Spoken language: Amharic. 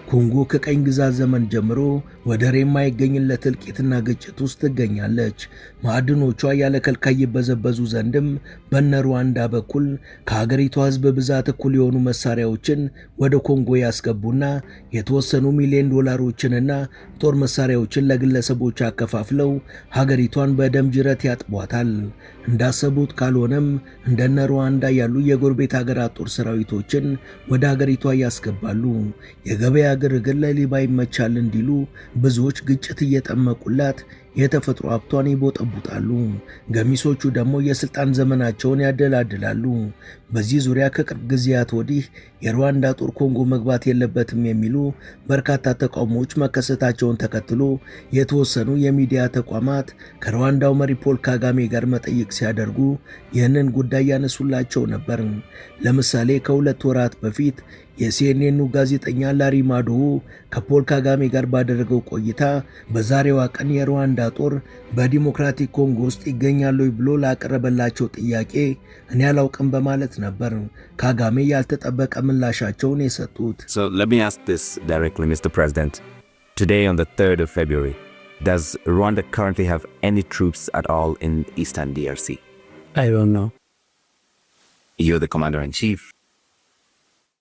ኮንጎ ከቀኝ ግዛት ዘመን ጀምሮ ወደር የማይገኝለት እልቂትና ግጭት ውስጥ ትገኛለች። ማዕድኖቿ ያለ ከልካይ ይበዘበዙ ዘንድም በነ ሩዋንዳ በኩል ከሀገሪቷ ሕዝብ ብዛት እኩል የሆኑ መሳሪያዎችን ወደ ኮንጎ ያስገቡና የተወሰኑ ሚሊዮን ዶላሮችንና ጦር መሳሪያዎችን ለግለሰቦች አከፋፍለው ሀገሪቷን በደም ጅረት ያጥቧታል። እንዳሰቡት ካልሆነም እንደነ ሩዋንዳ ያሉ የጎረቤት ሀገራት ጦር ሰራዊቶችን ወደ ሀገሪቷ ያስገባሉ። የገበያ ግርግር ለሌባ ይመቻል እንዲሉ ብዙዎች ግጭት እየጠመቁላት የተፈጥሮ ሀብቷን ይቦጠቡጣሉ። ገሚሶቹ ደግሞ የስልጣን ዘመናቸውን ያደላድላሉ። በዚህ ዙሪያ ከቅርብ ጊዜያት ወዲህ የሩዋንዳ ጦር ኮንጎ መግባት የለበትም የሚሉ በርካታ ተቃውሞዎች መከሰታቸውን ተከትሎ የተወሰኑ የሚዲያ ተቋማት ከሩዋንዳው መሪ ፖል ካጋሜ ጋር መጠይቅ ሲያደርጉ ይህንን ጉዳይ ያነሱላቸው ነበር። ለምሳሌ ከሁለት ወራት በፊት የሲኤንኤኑ ጋዜጠኛ ላሪ ማዶዎ ከፖል ካጋሜ ጋር ባደረገው ቆይታ በዛሬዋ ቀን የሩዋንዳ ጦር በዲሞክራቲክ ኮንጎ ውስጥ ይገኛሉ ብሎ ላቀረበላቸው ጥያቄ እኔ አላውቅም በማለት ነበር ካጋሜ ያልተጠበቀ ምላሻቸውን የሰጡት። So let me ask this directly, Mr. President. Today on the 3rd of February, does Rwanda currently have any troops at all in Eastern DRC? I don't know. You're the commander-in-chief.